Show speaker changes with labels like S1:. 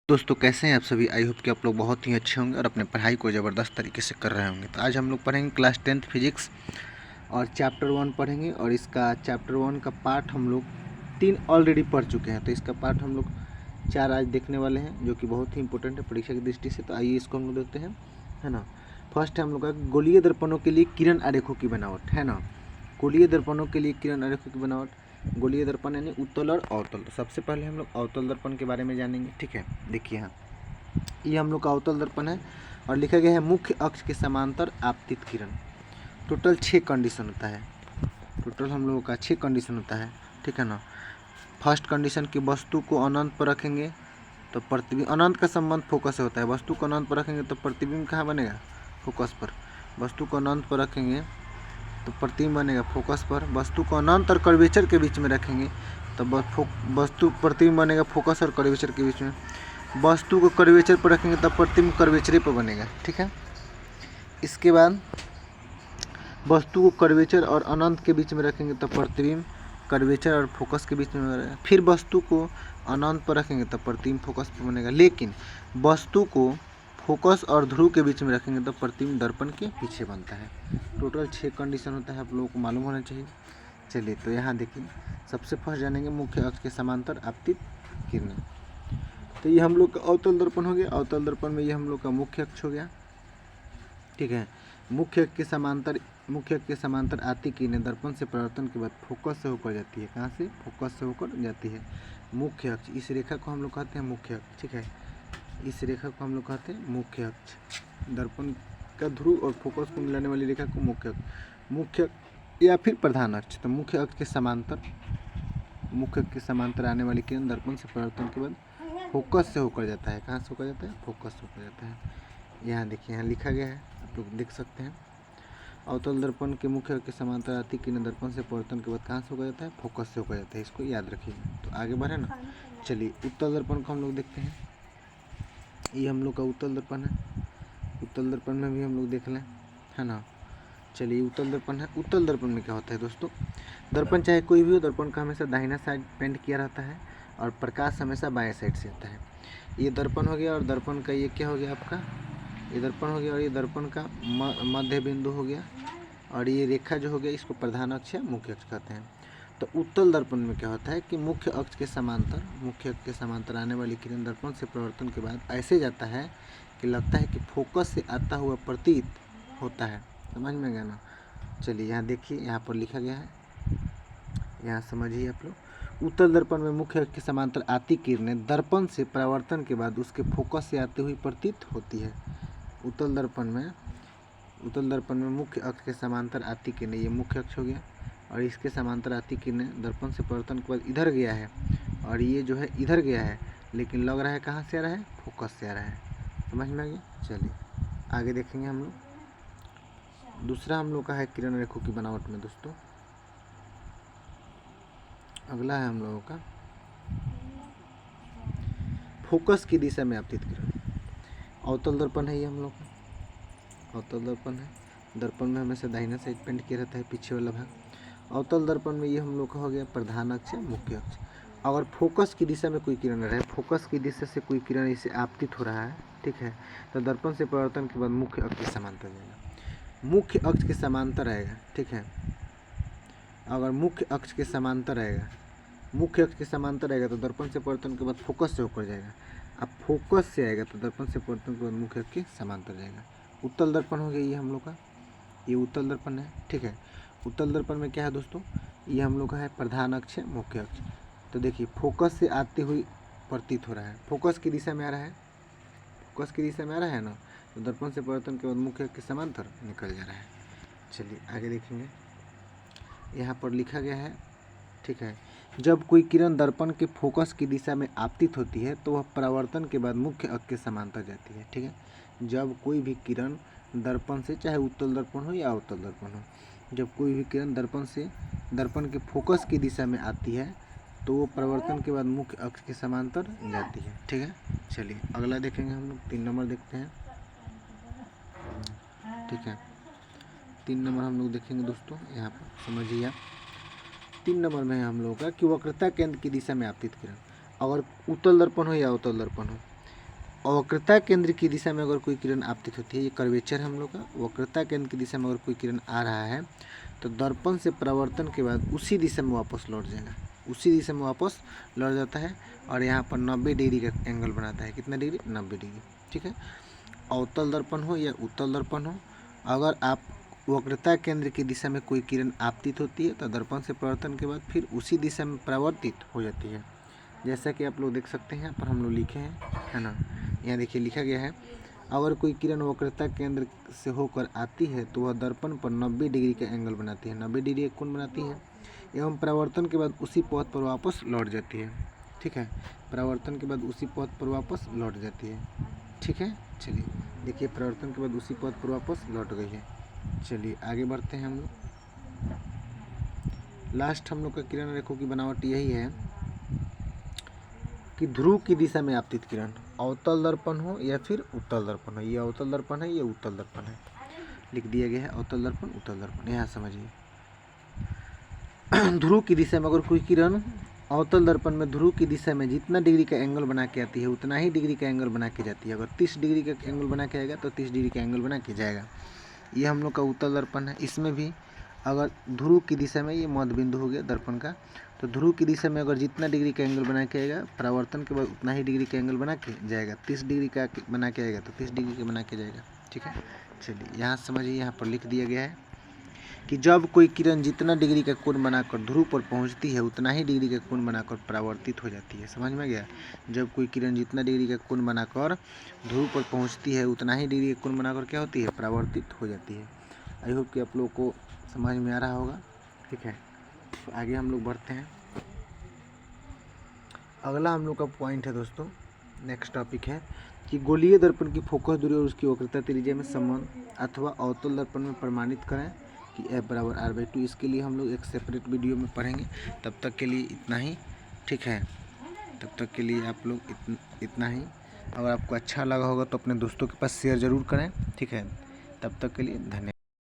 S1: दोस्तों कैसे हैं आप सभी। आई होप कि आप लोग बहुत ही अच्छे होंगे और अपने पढ़ाई को ज़बरदस्त तरीके से कर रहे होंगे। तो आज हम लोग पढ़ेंगे क्लास 10th फिजिक्स और चैप्टर 1 पढ़ेंगे। और इसका चैप्टर 1 का पार्ट हम लोग 3 ऑलरेडी पढ़ चुके हैं। तो इसका पार्ट हम लोग 4 आज देखने वाले हैं, जो कि बहुत ही इंपॉर्टेंट है परीक्षा की दृष्टि से। तो आइए इसको हम लोग देखते हैं, है ना। फर्स्ट है हम लोग का गोलीय दर्पणों के लिए किरण आरेखों की बनावट, है ना। गोलीय दर्पणों के लिए किरण आरेखों की बनावट, गोलीय दर्पण यानी उत्तल और अवतल। तो सबसे पहले हम लोग अवतल दर्पण के बारे में जानेंगे, ठीक है। देखिए यहाँ ये हम लोग का अवतल दर्पण है और लिखा गया है मुख्य अक्ष के समांतर आपतित किरण। टोटल 6 कंडीशन होता है, टोटल हम लोगों का 6 कंडीशन होता है, ठीक है ना। फर्स्ट कंडीशन की वस्तु को अनंत पर रखेंगे तो प्रतिबिंब, अनंत का संबंध फोकस से होता है। वस्तु को अनंत पर रखेंगे तो प्रतिबिंब कहाँ बनेगा, फोकस पर। वस्तु को अनंत पर रखेंगे तो प्रतिबिंब बनेगा फोकस पर। वस्तु को अनंत और कर्वेचर के बीच में रखेंगे तो वस्तु प्रतिबिंब बनेगा फोकस और कर्वेचर के बीच में। वस्तु को कर्वेचर पर रखेंगे तब प्रतिबिंब कर्वेचर पर बनेगा, ठीक है। इसके बाद वस्तु को कर्वेचर और अनंत के बीच में रखेंगे तब प्रतिबिंब कर्वेचर और फोकस के बीच में बनेगा। फिर वस्तु को अनंत पर रखेंगे तब प्रतिबिंब फोकस पर बनेगा। लेकिन वस्तु को फोकस और ध्रुव के बीच में रखेंगे तो प्रतिबिंब दर्पण के पीछे बनता है। टोटल 6 कंडीशन होता है, आप लोगों को मालूम होना चाहिए। चलिए तो यहाँ देखिए, सबसे फर्स्ट जानेंगे मुख्य अक्ष के समांतर आपतित किरणें। तो ये हम लोग का अवतल दर्पण हो गया। अवतल दर्पण में ये हम लोग का मुख्य अक्ष हो गया, ठीक है। मुख्य अक्ष के समांतर आती किरणें दर्पण से परावर्तन के बाद फोकस से होकर जाती है। कहाँ से, फोकस से होकर जाती है। मुख्य अक्ष, इस रेखा को हम लोग कहते हैं मुख्य अक्ष, ठीक है। इस रेखा को हम लोग कहते हैं मुख्य अक्ष। दर्पण का ध्रुव और फोकस को मिलाने वाली रेखा को मुख्य अक्ष, मुख्य या फिर प्रधान अक्ष। तो मुख्य अक्ष के समांतर आने वाली किरण दर्पण से परावर्तन के बाद फोकस से होकर जाता है। कहाँ से होकर जाता है, फोकस से होकर जाता है। यहाँ देखिए, यहाँ लिखा गया है, आप लोग देख सकते हैं। अवतल दर्पण के मुख्य अक्ष के समांतर आती किरण दर्पण से परावर्तन के बाद कहाँ से होकर जाता है, फोकस से होकर जाता है। इसको याद रखिएगा। तो आगे बढ़े ना। चलिए उत्तल दर्पण को हम लोग देखते हैं। ये हम लोग का उत्तल दर्पण है। उत्तल दर्पण में भी हम लोग देख लें, है ना। चलिए उत्तल दर्पण है। उत्तल दर्पण में क्या होता है दोस्तों, दर्पण चाहे कोई भी हो, दर्पण का हमेशा दाहिना साइड पेंट किया रहता है और प्रकाश हमेशा बाएं साइड से आता है। ये दर्पण हो गया और दर्पण का ये क्या हो गया आपका, ये दर्पण हो गया और ये दर्पण का मध्य बिंदु हो गया। और ये रेखा जो हो गया इसको प्रधान अक्ष या मुख्य अक्ष कहते हैं। तो उत्तल दर्पण में क्या होता है कि मुख्य अक्ष के समांतर आने वाली किरण दर्पण से परावर्तन के बाद ऐसे जाता है कि लगता है कि फोकस से आता हुआ प्रतीत होता है। समझ में गया ना। चलिए यहाँ देखिए, यहाँ पर लिखा गया है, यहाँ समझिए आप लोग। उत्तल दर्पण में मुख्य अक्ष के समांतर आती किरणें दर्पण से परावर्तन के बाद उसके फोकस से आती हुई प्रतीत होती है। उत्तल दर्पण में मुख्य अक्ष के समांतर आती किरणें, ये मुख्य अक्ष हो गया और इसके समांतर आती किरणें दर्पण से परावर्तन के बाद इधर गया है और ये जो है इधर गया है, लेकिन लग रहा है कहाँ से आ रहा है, फोकस से आ रहा है। समझ में आ गया। चलिए आगे देखेंगे हम लोग। दूसरा हम लोग का है किरण रेखों की बनावट में दोस्तों। अगला है हम लोगों का फोकस की दिशा में आपतित किरण। अवतल दर्पण है ये हम लोग का, अवतल दर्पण है। दर्पण में हमेशा दाहिना साइड पेंट किया रहता है, पीछे वाला भाग। अवतल दर्पण में ये हम लोग का हो गया प्रधान अक्ष या मुख्य अक्ष। अगर फोकस की दिशा में कोई किरण रहे, फोकस की दिशा से कोई किरण इसे आपतित हो रहा है, ठीक है, तो दर्पण से परावर्तन के बाद मुख्य अक्ष के समांतर जाएगा, मुख्य अक्ष के समांतर आएगा, ठीक है। अगर मुख्य अक्ष के समांतर आएगा तो दर्पण से परावर्तन के बाद फोकस से होकर जाएगा। अब फोकस से आएगा तो दर्पण से परावर्तन के बाद मुख्य अक्ष के समांतर जाएगा। उत्तल दर्पण हो गया ये हम लोग का, ये उत्तल दर्पण है, ठीक है। उत्तल दर्पण में क्या है दोस्तों, ये हम लोग का है प्रधान अक्ष है, मुख्य अक्ष। तो देखिए फोकस से आती हुई प्रतीत हो रहा है, फोकस की दिशा में आ रहा है, फोकस की दिशा में आ रहा है ना, तो दर्पण से परावर्तन के बाद मुख्य अक्ष के समांतर निकल जा रहा है। चलिए आगे देखेंगे, यहाँ पर लिखा गया है, ठीक है। जब कोई किरण दर्पण के फोकस की दिशा में आपतित होती है तो वह परावर्तन के बाद मुख्य अक्ष के समांतर जाती है, ठीक है। जब कोई भी किरण दर्पण से, चाहे उत्तल दर्पण हो या अवतल दर्पण हो, जब कोई भी किरण दर्पण के फोकस की दिशा में आती है तो वो परावर्तन के बाद मुख्य अक्ष के समांतर जाती है, ठीक है। चलिए अगला देखेंगे हम लोग, 3 नंबर देखते हैं, ठीक है। 3 नंबर हम लोग देखेंगे दोस्तों, यहाँ पर समझिए आप। 3 नंबर में है हम लोगों का कि वक्रता केंद्र की दिशा में आपतित किरण। अगर उत्तल दर्पण हो या अवतल दर्पण हो, वक्रता केंद्र की दिशा में अगर कोई किरण आपतित होती है, ये कर्वेचर है हम लोग का, वक्रता केंद्र की दिशा में अगर कोई किरण आ रहा है तो दर्पण से परावर्तन के बाद उसी दिशा में वापस लौट जाएगा, उसी दिशा में वापस लौट जाता है और यहाँ पर 90 डिग्री का एंगल बनाता है। कितना डिग्री? 90 डिग्री। ठीक है, अवतल दर्पण हो या उत्तल दर्पण हो, अगर आप वक्रता केंद्र की दिशा में कोई किरण आपतित होती है तो दर्पण से परावर्तन के बाद फिर उसी दिशा में परावर्तित हो जाती है। जैसा कि आप लोग देख सकते हैं, यहाँ पर हम लोग लिखे हैं, है ना, यहाँ देखिए लिखा गया है, अगर कोई किरण वक्रता केंद्र से होकर आती है तो वह दर्पण पर 90 डिग्री का एंगल बनाती है, 90 डिग्री का कोण बनाती है एवं परावर्तन के बाद उसी पथ पर वापस लौट जाती है। ठीक है, परावर्तन के बाद उसी पथ पर वापस लौट जाती है। ठीक है, चलिए देखिए परावर्तन के बाद उसी पथ पर वापस लौट गई है। चलिए आगे बढ़ते हैं हम लोग। लास्ट हम लोग का किरण रेखों की बनावट यही है कि ध्रुव की दिशा में आपतित किरण अवतल दर्पण हो या फिर उत्तल दर्पण हो, ये अवतल दर्पण है, ये उत्तल दर्पण है, लिख दिया गया है अवतल दर्पण उत्तल दर्पण। यहाँ समझिए, ध्रुव की दिशा में अगर कोई किरण अवतल दर्पण में ध्रुव की दिशा में जितना डिग्री का एंगल बना के आती है उतना ही डिग्री का एंगल बना के जाती है। अगर 30 डिग्री का एंगल बना के आएगा तो 30 डिग्री का एंगल बना के जाएगा। ये हम लोग का उत्तल दर्पण है। इसमें भी अगर ध्रुव की दिशा में, ये मध्य बिंदु हो गया दर्पण का, तो ध्रुव की दिशा में अगर जितना डिग्री का एंगल बना के आएगा परावर्तन के बाद उतना ही डिग्री का एंगल बना के जाएगा। 30 डिग्री का बना के आएगा तो 30 डिग्री का बना के जाएगा। ठीक है, चलिए यहाँ समझिए, यहाँ पर लिख दिया गया है कि जब कोई किरण जितना डिग्री का कोण बनाकर ध्रुव पर पहुंचती है उतना ही डिग्री का कोण बनाकर परावर्तित हो जाती है। समझ में गया? जब कोई किरण जितना डिग्री का कोण बनाकर ध्रुव पर पहुंचती है उतना ही डिग्री का कोण बनाकर क्या होती है? परावर्तित हो जाती है। आई होप कि आप लोग को समझ में आ रहा होगा। ठीक है, तो आगे हम लोग बढ़ते हैं। अगला हम लोग का पॉइंट है दोस्तों, नेक्स्ट टॉपिक है कि गोलीय दर्पण की फोकस दूरी और उसकी वक्रता त्रिज्या में संबंध अथवा अवतल दर्पण में प्रमाणित करें कि F = R/2। इसके लिए हम लोग एक सेपरेट वीडियो में पढ़ेंगे। तब तक के लिए इतना ही। ठीक है, तब तक के लिए आप लोग इतना ही। अगर आपको अच्छा लगा होगा तो अपने दोस्तों के पास शेयर ज़रूर करें। ठीक है, तब तक के लिए धन्यवाद।